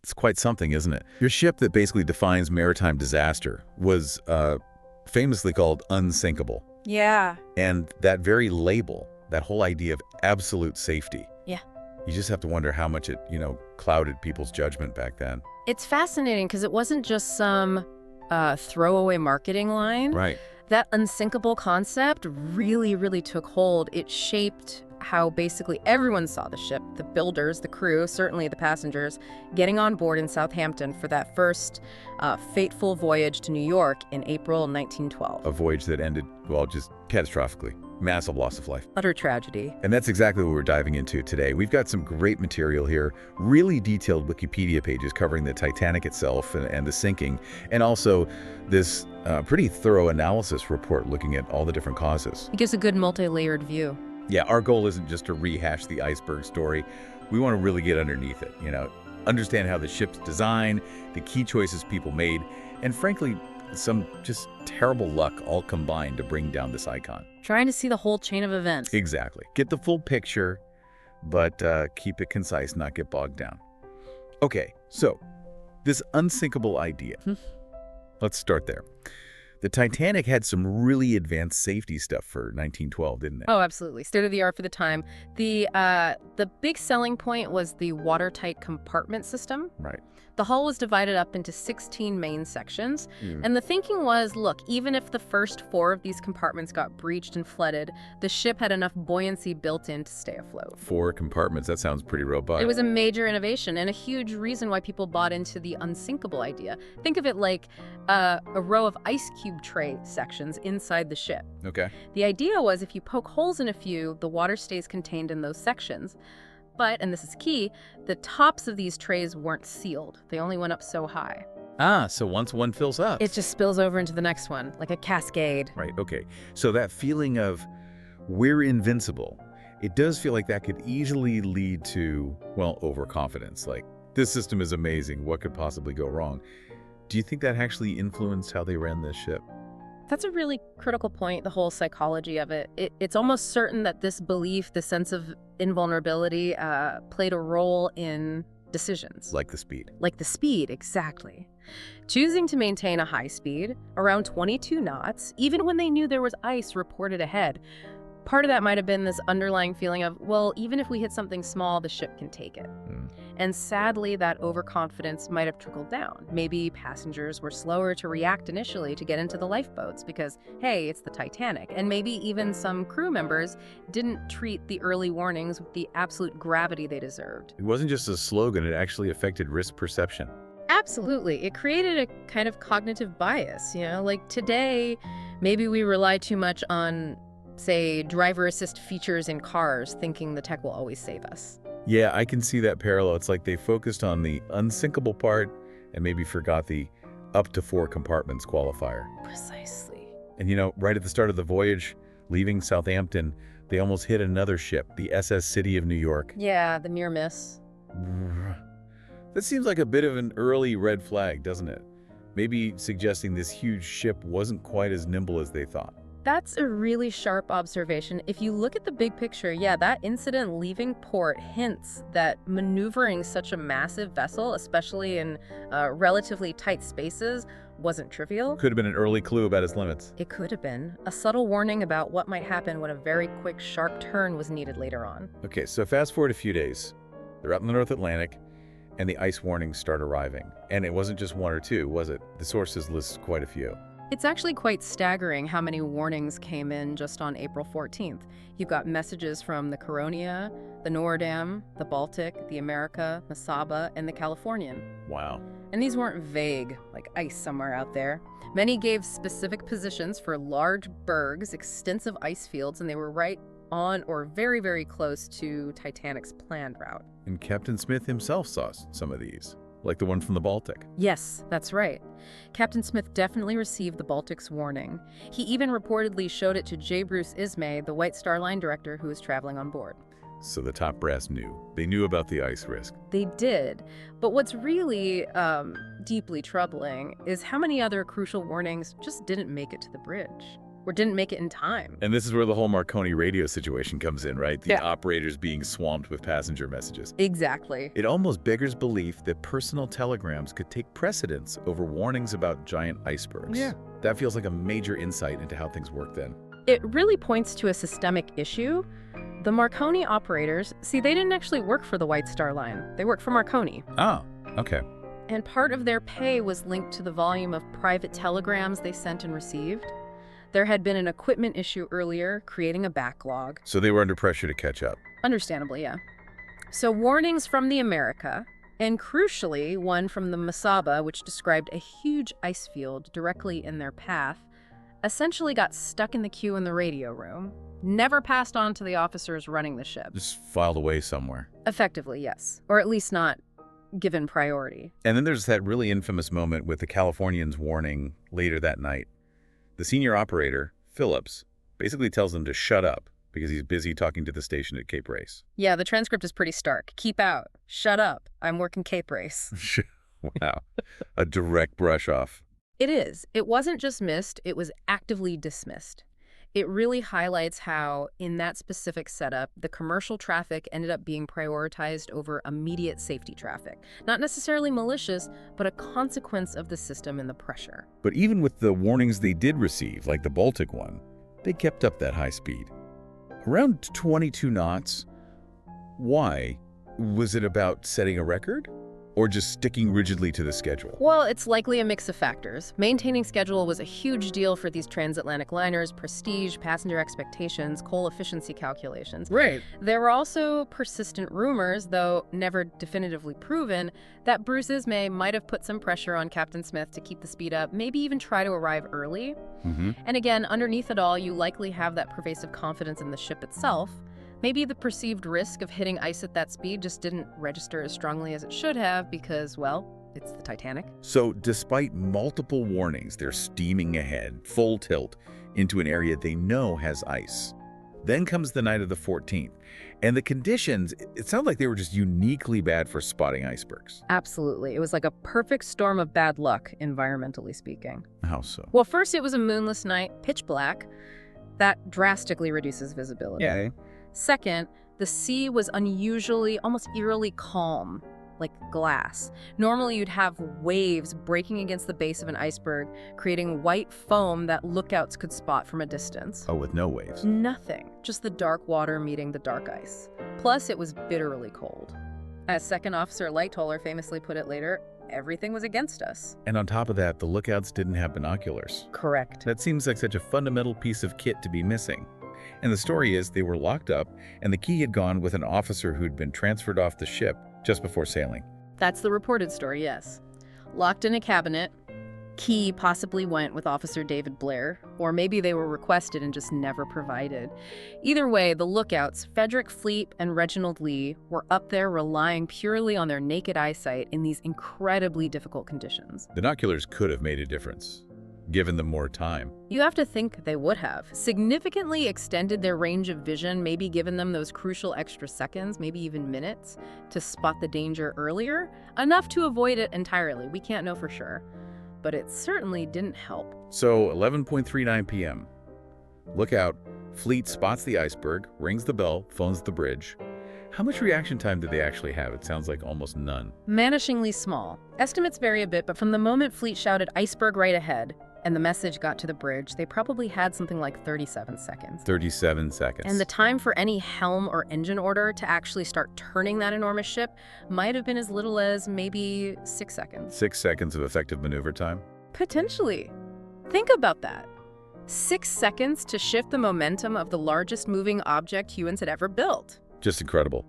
It's quite something, isn't it? Your ship that basically defines maritime disaster was famously called unsinkable. Yeah. And that very label, that whole idea of absolute safety, Yeah. you just have to wonder how much it, clouded people's judgment back then. It's fascinating because it wasn't just some throwaway marketing line. Right. That unsinkable concept really, really took hold. It shaped how basically everyone saw the ship, the builders, the crew, certainly the passengers, getting on board in Southampton for that first fateful voyage to New York in April 1912. A voyage that ended, well, just catastrophically. Massive loss of life. Utter tragedy. And that's exactly what we're diving into today. We've got some great material here, really detailed Wikipedia pages covering the Titanic itself and the sinking, and also this pretty thorough analysis report looking at all the different causes. It gives a good multi-layered view. Yeah, our goal isn't just to rehash the iceberg story. We want to really get underneath it, understand how the ship's design, the key choices people made, and frankly, some just terrible luck all combined to bring down this icon. Trying to see the whole chain of events. Exactly. Get the full picture, but keep it concise, not get bogged down. Okay, so this unsinkable idea. Let's start there. The Titanic had some really advanced safety stuff for 1912, didn't it? Oh, absolutely. State of the art for the time. The big selling point was the watertight compartment system. Right. The hull was divided up into 16 main sections, and the thinking was, look, even if the first 4 of these compartments got breached and flooded, the ship had enough buoyancy built in to stay afloat. 4 compartments, that sounds pretty robust. It was a major innovation and a huge reason why people bought into the unsinkable idea. Think of it like a row of ice cube tray sections inside the ship. Okay. The idea was if you poke holes in a few, the water stays contained in those sections. But, and this is key, the tops of these trays weren't sealed. They only went up so high. Ah, so once one fills up. It just spills over into the next one, like a cascade. Right, okay. So that feeling of we're invincible, it does feel like that could easily lead to, well, overconfidence. Like, this system is amazing. What could possibly go wrong? Do you think that actually influenced how they ran this ship? That's a really critical point, the whole psychology of it. It's almost certain that this belief, the sense of invulnerability, played a role in decisions. Like the speed. Like the speed, exactly. Choosing to maintain a high speed, around 22 knots, even when they knew there was ice reported ahead. Part of that might have been this underlying feeling of, well, even if we hit something small, the ship can take it. And sadly, that overconfidence might have trickled down. Maybe passengers were slower to react initially to get into the lifeboats because, hey, it's the Titanic. And maybe even some crew members didn't treat the early warnings with the absolute gravity they deserved. It wasn't just a slogan, it actually affected risk perception. Absolutely. It created a kind of cognitive bias, like today, maybe we rely too much on, say, driver assist features in cars, thinking the tech will always save us. Yeah, I can see that parallel. It's like they focused on the unsinkable part and maybe forgot the up to 4 compartments qualifier. Precisely. And right at the start of the voyage, leaving Southampton, they almost hit another ship, the SS City of New York. Yeah, the near miss. That seems like a bit of an early red flag, doesn't it? Maybe suggesting this huge ship wasn't quite as nimble as they thought. That's a really sharp observation. If you look at the big picture, yeah, that incident leaving port hints that maneuvering such a massive vessel, especially in relatively tight spaces, wasn't trivial. Could have been an early clue about its limits. It could have been. A subtle warning about what might happen when a very quick, sharp turn was needed later on. Okay, so fast forward a few days. They're out in the North Atlantic, and the ice warnings start arriving. And it wasn't just 1 or 2, was it? The sources list quite a few. It's actually quite staggering how many warnings came in just on April 14th. You've got messages from the Caronia, the Nordam, the Baltic, the America, the Saba, and the Californian. Wow. And these weren't vague, like ice somewhere out there. Many gave specific positions for large bergs, extensive ice fields, and they were right on or very, very close to Titanic's planned route. And Captain Smith himself saw some of these, like the one from the Baltic. Yes, that's right. Captain Smith definitely received the Baltic's warning. He even reportedly showed it to J. Bruce Ismay, the White Star Line director who was traveling on board. So the top brass knew. They knew about the ice risk. They did. But what's really deeply troubling is how many other crucial warnings just didn't make it to the bridge. or didn't make it in time. And this is where the whole Marconi radio situation comes in, right? The Yeah. operators being swamped with passenger messages. Exactly. It almost beggars belief that personal telegrams could take precedence over warnings about giant icebergs. Yeah. That feels like a major insight into how things work then. It really points to a systemic issue. The Marconi operators, see, they didn't actually work for the White Star Line. They worked for Marconi. Oh, okay. And part of their pay was linked to the volume of private telegrams they sent and received. There had been an equipment issue earlier, creating a backlog. So they were under pressure to catch up. Understandably, yeah. So warnings from the America, and crucially, one from the Mesaba, which described a huge ice field directly in their path, essentially got stuck in the queue in the radio room, never passed on to the officers running the ship. Just filed away somewhere. Effectively, yes. Or at least not given priority. And then there's that really infamous moment with the Californians warning later that night. The senior operator, Phillips, basically tells them to shut up because he's busy talking to the station at Cape Race. Yeah, the transcript is pretty stark. Keep out. Shut up. I'm working Cape Race. Wow. A direct brush off. It is. It wasn't just missed, it was actively dismissed. It really highlights how, in that specific setup, the commercial traffic ended up being prioritized over immediate safety traffic. Not necessarily malicious, but a consequence of the system and the pressure. But even with the warnings they did receive, like the Baltic one, they kept up that high speed. Around 22 knots. Why? Was it about setting a record? Or just sticking rigidly to the schedule? Well, it's likely a mix of factors. Maintaining schedule was a huge deal for these transatlantic liners: prestige, passenger expectations, coal efficiency calculations. Right. There were also persistent rumors, though never definitively proven, that Bruce Ismay might have put some pressure on Captain Smith to keep the speed up, maybe even try to arrive early. And again, underneath it all, you likely have that pervasive confidence in the ship itself. Maybe the perceived risk of hitting ice at that speed just didn't register as strongly as it should have because, well, it's the Titanic. So despite multiple warnings, they're steaming ahead, full tilt, into an area they know has ice. Then comes the night of the 14th, and the conditions, it sounds like they were just uniquely bad for spotting icebergs. Absolutely. It was like a perfect storm of bad luck, environmentally speaking. How so? Well, first it was a moonless night, pitch black. That drastically reduces visibility. Yeah. Second, the sea was unusually, almost eerily calm, like glass. Normally you'd have waves breaking against the base of an iceberg, creating white foam that lookouts could spot from a distance. Oh, with no waves. Nothing, just the dark water meeting the dark ice. Plus, it was bitterly cold. As Second Officer Lightoller famously put it later, everything was against us. And on top of that, the lookouts didn't have binoculars. Correct. That seems like such a fundamental piece of kit to be missing. And the story is they were locked up, and the key had gone with an officer who'd been transferred off the ship just before sailing. That's the reported story, yes. Locked in a cabinet, key possibly went with Officer David Blair, or maybe they were requested and just never provided. Either way, the lookouts, Frederick Fleet and Reginald Lee, were up there relying purely on their naked eyesight in these incredibly difficult conditions. Binoculars could have made a difference, given them more time. You have to think they would have. Significantly extended their range of vision, maybe given them those crucial extra seconds, maybe even minutes, to spot the danger earlier. Enough to avoid it entirely. We can't know for sure. But it certainly didn't help. So, 11:39 p.m. Lookout, Fleet spots the iceberg, rings the bell, phones the bridge. How much reaction time did they actually have? It sounds like almost none. Vanishingly small. Estimates vary a bit, but from the moment Fleet shouted "iceberg right ahead" and the message got to the bridge, they probably had something like 37 seconds. 37 seconds. And the time for any helm or engine order to actually start turning that enormous ship might have been as little as maybe 6 seconds. 6 seconds of effective maneuver time? Potentially. Think about that. 6 seconds to shift the momentum of the largest moving object humans had ever built. Just incredible.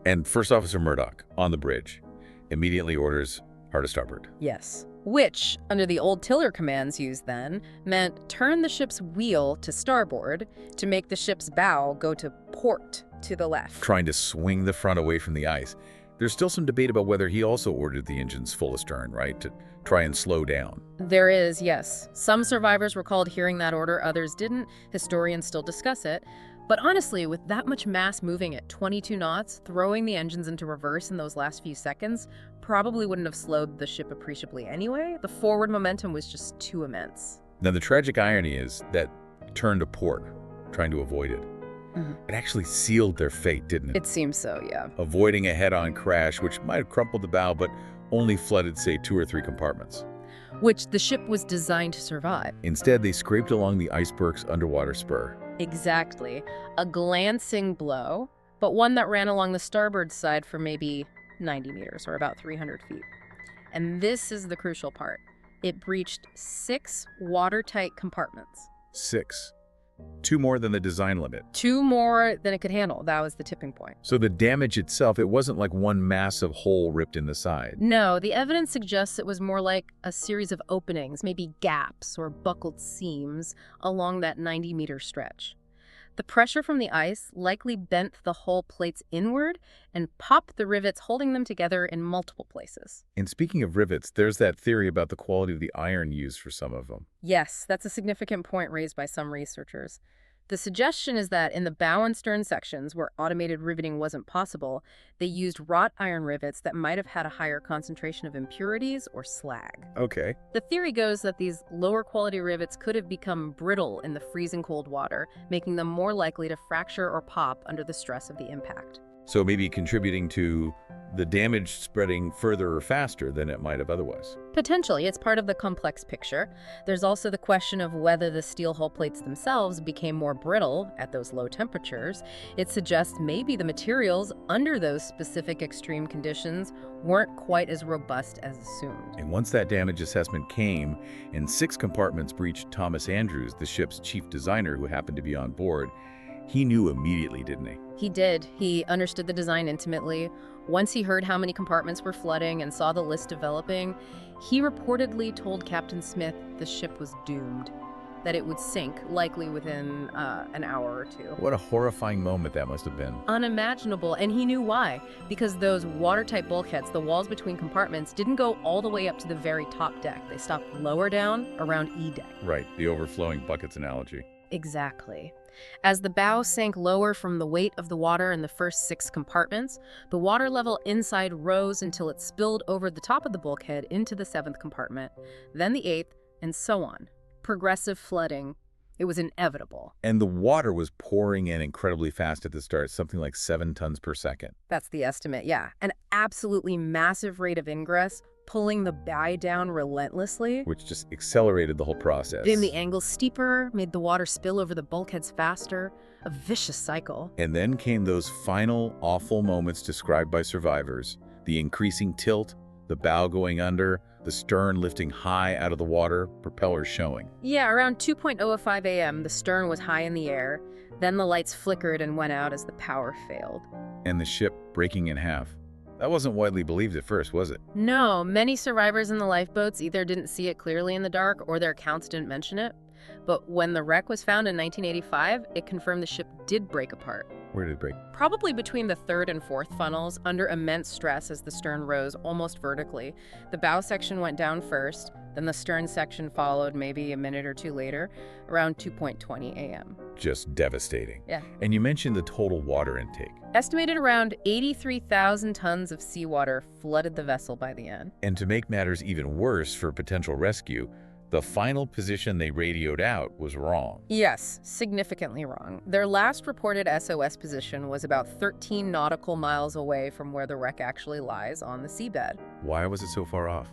And First Officer Murdoch, on the bridge, immediately orders hard to starboard. Yes. Which, under the old tiller commands used then, meant turn the ship's wheel to starboard to make the ship's bow go to port to the left. Trying to swing the front away from the ice. There's still some debate about whether he also ordered the engines full astern, right, to try and slow down. There is, yes. Some survivors recalled hearing that order, others didn't. Historians still discuss it. But honestly, with that much mass moving at 22 knots, throwing the engines into reverse in those last few seconds probably wouldn't have slowed the ship appreciably anyway. The forward momentum was just too immense. Now, the tragic irony is that turned to port, trying to avoid it. Mhm. It actually sealed their fate, didn't it? It seems so, yeah. Avoiding a head-on crash, which might have crumpled the bow, but only flooded, say, 2 or 3 compartments. Which the ship was designed to survive. Instead, they scraped along the iceberg's underwater spur. Exactly. A glancing blow, but one that ran along the starboard side for maybe 90 meters, or about 300 feet. And this is the crucial part. It breached 6 watertight compartments. 6. 2 more than the design limit. 2 more than it could handle. That was the tipping point. So the damage itself, it wasn't like one massive hole ripped in the side. No, the evidence suggests it was more like a series of openings, maybe gaps or buckled seams along that 90-meter stretch. The pressure from the ice likely bent the hull plates inward and popped the rivets, holding them together in multiple places. And speaking of rivets, there's that theory about the quality of the iron used for some of them. Yes, that's a significant point raised by some researchers. The suggestion is that in the bow and stern sections where automated riveting wasn't possible, they used wrought iron rivets that might have had a higher concentration of impurities or slag. Okay. The theory goes that these lower quality rivets could have become brittle in the freezing cold water, making them more likely to fracture or pop under the stress of the impact. So maybe contributing to the damage spreading further or faster than it might have otherwise. Potentially, it's part of the complex picture. There's also the question of whether the steel hull plates themselves became more brittle at those low temperatures. It suggests maybe the materials under those specific extreme conditions weren't quite as robust as assumed. And once that damage assessment came and 6 compartments breached, Thomas Andrews, the ship's chief designer who happened to be on board, he knew immediately, didn't he? He did. He understood the design intimately. Once he heard how many compartments were flooding and saw the list developing, he reportedly told Captain Smith the ship was doomed, that it would sink, likely within an hour or 2. What a horrifying moment that must have been. Unimaginable, and he knew why. Because those watertight bulkheads, the walls between compartments, didn't go all the way up to the very top deck. They stopped lower down, around E deck. Right, the overflowing buckets analogy. Exactly. As the bow sank lower from the weight of the water in the first 6 compartments, the water level inside rose until it spilled over the top of the bulkhead into the 7th compartment, then the 8th, and so on. Progressive flooding. It was inevitable. And the water was pouring in incredibly fast at the start, something like 7 tons per second. That's the estimate, yeah. An absolutely massive rate of ingress, pulling the bow down relentlessly. Which just accelerated the whole process. Made the angles steeper, made the water spill over the bulkheads faster. A vicious cycle. And then came those final awful moments described by survivors. The increasing tilt, the bow going under, the stern lifting high out of the water, propellers showing. Yeah, around 2:05 a.m., the stern was high in the air. Then the lights flickered and went out as the power failed. And the ship breaking in half. That wasn't widely believed at first, was it? No, many survivors in the lifeboats either didn't see it clearly in the dark or their accounts didn't mention it. But when the wreck was found in 1985, it confirmed the ship did break apart. Where did it break? Probably between the 3rd and 4th funnels, under immense stress as the stern rose almost vertically. The bow section went down first, then the stern section followed maybe a minute or 2 later, around 2:20 a.m. Just devastating. Yeah. And you mentioned the total water intake. Estimated around 83,000 tons of seawater flooded the vessel by the end. And to make matters even worse for potential rescue, the final position they radioed out was wrong. Yes, significantly wrong. Their last reported SOS position was about 13 nautical miles away from where the wreck actually lies on the seabed. Why was it so far off?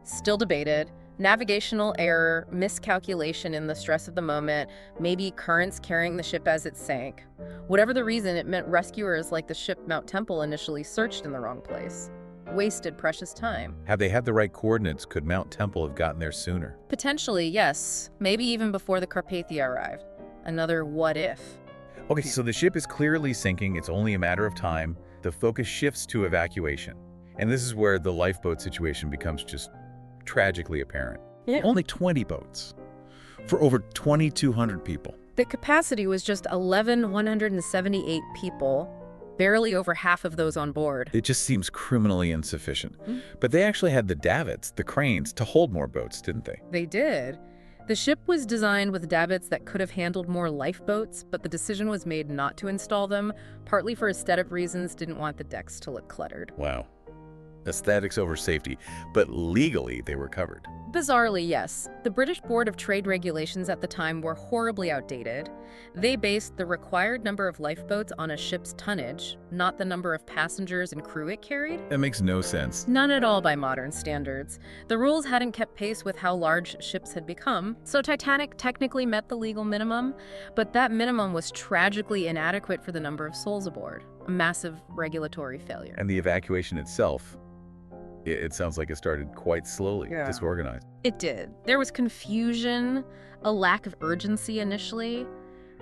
Still debated. Navigational error, miscalculation in the stress of the moment, maybe currents carrying the ship as it sank. Whatever the reason, it meant rescuers like the ship Mount Temple initially searched in the wrong place. Wasted precious time. Had they had the right coordinates, could Mount Temple have gotten there sooner? Potentially, yes. Maybe even before the Carpathia arrived. Another what if. Okay, so the ship is clearly sinking. It's only a matter of time. The focus shifts to evacuation. And this is where the lifeboat situation becomes just tragically apparent. Yeah. Only 20 boats for over 2,200 people. The capacity was just 11,178 people, barely over half of those on board. It just seems criminally insufficient. But they actually had the davits, the cranes, to hold more boats, didn't they? They did. The ship was designed with davits that could have handled more lifeboats, but the decision was made not to install them, partly for aesthetic reasons, didn't want the decks to look cluttered. Wow. Aesthetics over safety, but legally they were covered. Bizarrely, yes. The British Board of Trade regulations at the time were horribly outdated. They based the required number of lifeboats on a ship's tonnage, not the number of passengers and crew it carried. That makes no sense. None at all by modern standards. The rules hadn't kept pace with how large ships had become, so Titanic technically met the legal minimum, but that minimum was tragically inadequate for the number of souls aboard. A massive regulatory failure. And the evacuation itself, it sounds like it started quite slowly, disorganized. It did. There was confusion, a lack of urgency initially.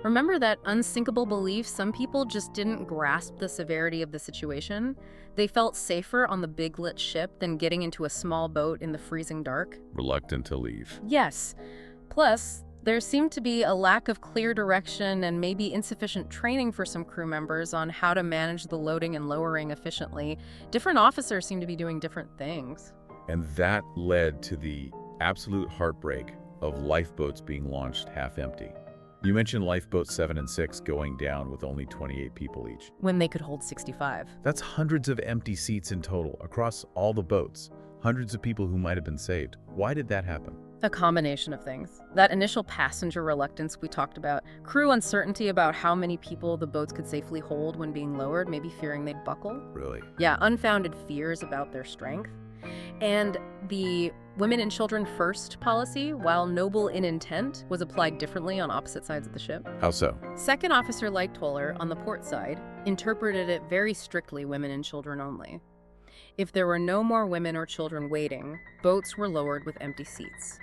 Remember that unsinkable belief? Some people just didn't grasp the severity of the situation. They felt safer on the big lit ship than getting into a small boat in the freezing dark. Reluctant to leave. Yes. Plus, there seemed to be a lack of clear direction and maybe insufficient training for some crew members on how to manage the loading and lowering efficiently. Different officers seem to be doing different things. And that led to the absolute heartbreak of lifeboats being launched half empty. You mentioned lifeboats 7 and 6 going down with only 28 people each. When they could hold 65. That's hundreds of empty seats in total across all the boats. Hundreds of people who might have been saved. Why did that happen? A combination of things. That initial passenger reluctance we talked about, crew uncertainty about how many people the boats could safely hold when being lowered, maybe fearing they'd buckle. Really? Yeah, unfounded fears about their strength. And the women and children first policy, while noble in intent, was applied differently on opposite sides of the ship. How so? Second Officer Lightoller, on the port side, interpreted it very strictly women and children only. If there were no more women or children waiting, boats were lowered with empty seats.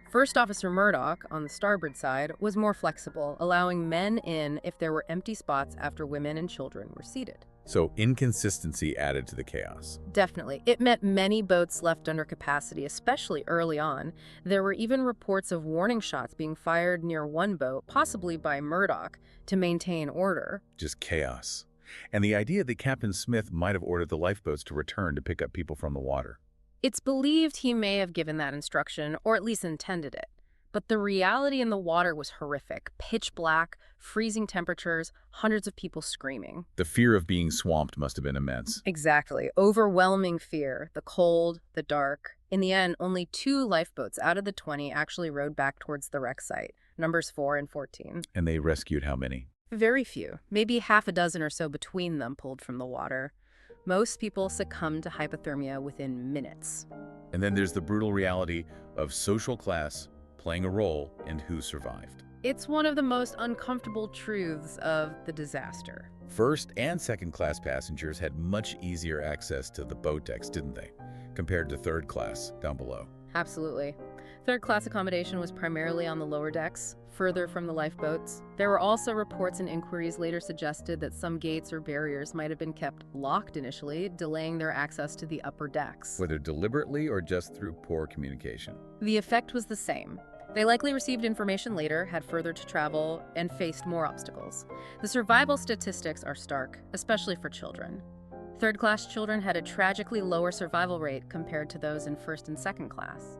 First Officer Murdoch, on the starboard side, was more flexible, allowing men in if there were empty spots after women and children were seated. So inconsistency added to the chaos. Definitely. It meant many boats left under capacity, especially early on. There were even reports of warning shots being fired near one boat, possibly by Murdoch, to maintain order. Just chaos. And the idea that Captain Smith might have ordered the lifeboats to return to pick up people from the water. It's believed he may have given that instruction, or at least intended it. But the reality in the water was horrific. Pitch black, freezing temperatures, hundreds of people screaming. The fear of being swamped must have been immense. Exactly. Overwhelming fear. The cold, the dark. In the end, only 2 lifeboats out of the 20 actually rowed back towards the wreck site, numbers 4 and 14. And they rescued how many? Very few. Maybe half a dozen or so between them pulled from the water. Most people succumbed to hypothermia within minutes. And then there's the brutal reality of social class playing a role in who survived. It's one of the most uncomfortable truths of the disaster. First and second class passengers had much easier access to the boat decks, didn't they, compared to third class down below? Absolutely. Third class accommodation was primarily on the lower decks, further from the lifeboats. There were also reports and inquiries later suggested that some gates or barriers might have been kept locked initially, delaying their access to the upper decks. Whether deliberately or just through poor communication. The effect was the same. They likely received information later, had further to travel, and faced more obstacles. The survival statistics are stark, especially for children. Third-class children had a tragically lower survival rate compared to those in first and second class.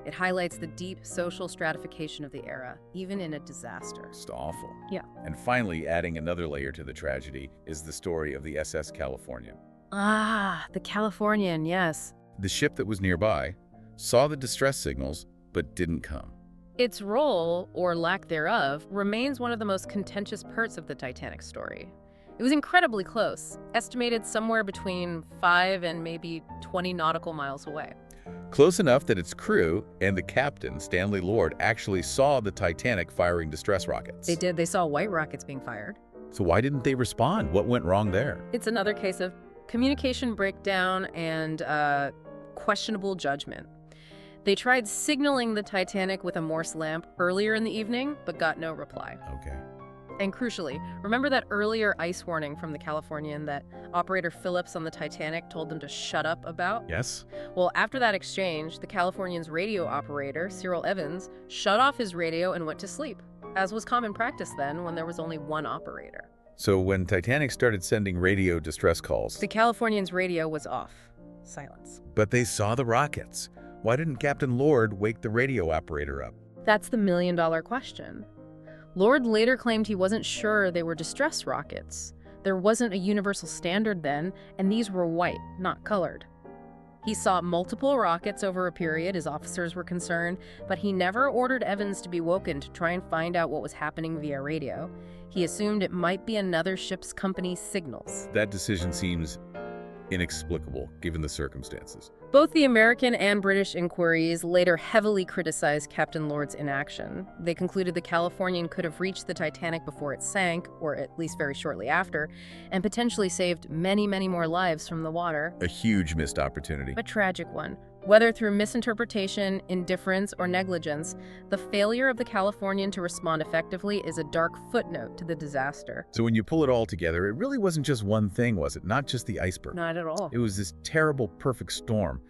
It highlights the deep social stratification of the era, even in a disaster. It's awful. Yeah. And finally, adding another layer to the tragedy is the story of the SS California. Ah, the Californian, yes. The ship that was nearby saw the distress signals, but didn't come. Its role, or lack thereof, remains one of the most contentious parts of the Titanic story. It was incredibly close, estimated somewhere between 5 and maybe 20 nautical miles away. Close enough that its crew and the captain, Stanley Lord, actually saw the Titanic firing distress rockets. They did. They saw white rockets being fired. So why didn't they respond? What went wrong there? It's another case of communication breakdown and questionable judgment. They tried signaling the Titanic with a Morse lamp earlier in the evening, but got no reply. Okay. And crucially, remember that earlier ice warning from the Californian that operator Phillips on the Titanic told them to shut up about? Yes. Well, after that exchange, the Californian's radio operator, Cyril Evans, shut off his radio and went to sleep, as was common practice then when there was only one operator. So when Titanic started sending radio distress calls, The Californian's radio was off. Silence. but they saw the rockets. Why didn't Captain Lord wake the radio operator up? That's the million-dollar question. Lord later claimed he wasn't sure they were distress rockets. There wasn't a universal standard then, and these were white, not colored. He saw multiple rockets over a period, his officers were concerned, but he never ordered Evans to be woken to try and find out what was happening via radio. He assumed it might be another ship's company's signals. That decision seems inexplicable, given the circumstances. Both the American and British inquiries later heavily criticized Captain Lord's inaction. They concluded the Californian could have reached the Titanic before it sank, or at least very shortly after, and potentially saved many, many more lives from the water. A huge missed opportunity. A tragic one. Whether through misinterpretation, indifference, or negligence, the failure of the Californian to respond effectively is a dark footnote to the disaster. So when you pull it all together, it really wasn't just one thing, was it? Not just the iceberg. Not at all. It was this terrible, perfect storm.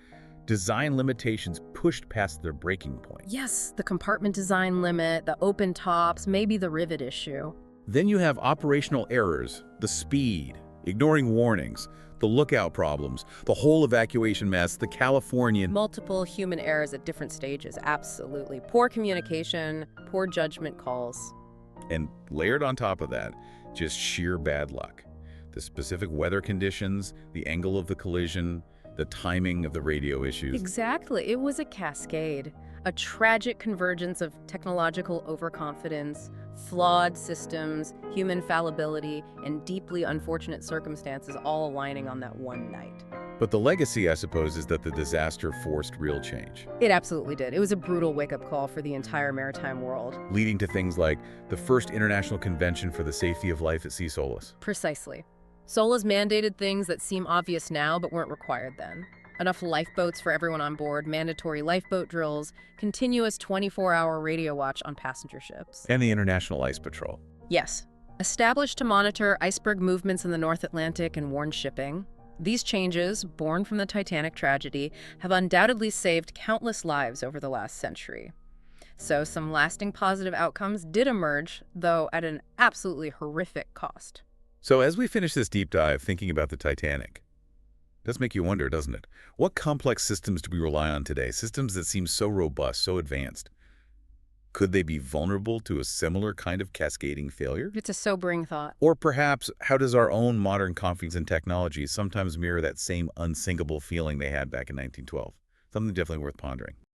Design limitations pushed past their breaking point. Yes, the compartment design limit, the open tops, maybe the rivet issue. Then you have operational errors, the speed, ignoring warnings, the lookout problems, the whole evacuation mess, the Californian. Multiple human errors at different stages, absolutely. Poor communication, poor judgment calls. And layered on top of that, just sheer bad luck. The specific weather conditions, the angle of the collision, the timing of the radio issues. Exactly. It was a cascade, a tragic convergence of technological overconfidence, flawed systems, human fallibility, and deeply unfortunate circumstances all aligning on that one night. But the legacy, I suppose, is that the disaster forced real change, It absolutely did. It was a brutal wake-up call for the entire maritime world. leading to things like the first International Convention for the Safety of Life at Sea SOLAS. Precisely. SOLAS mandated things that seem obvious now but weren't required then. Enough lifeboats for everyone on board, mandatory lifeboat drills, continuous 24-hour radio watch on passenger ships. And the International Ice Patrol. Yes. Established to monitor iceberg movements in the North Atlantic and warn shipping. These changes, born from the Titanic tragedy, have undoubtedly saved countless lives over the last century. So some lasting positive outcomes did emerge, though at an absolutely horrific cost. So as we finish this deep dive thinking about the Titanic, it does make you wonder, doesn't it? What complex systems do we rely on today? Systems that seem so robust, so advanced. Could they be vulnerable to a similar kind of cascading failure? It's a sobering thought. Or perhaps, how does our own modern confidence in technology sometimes mirror that same unsinkable feeling they had back in 1912? Something definitely worth pondering.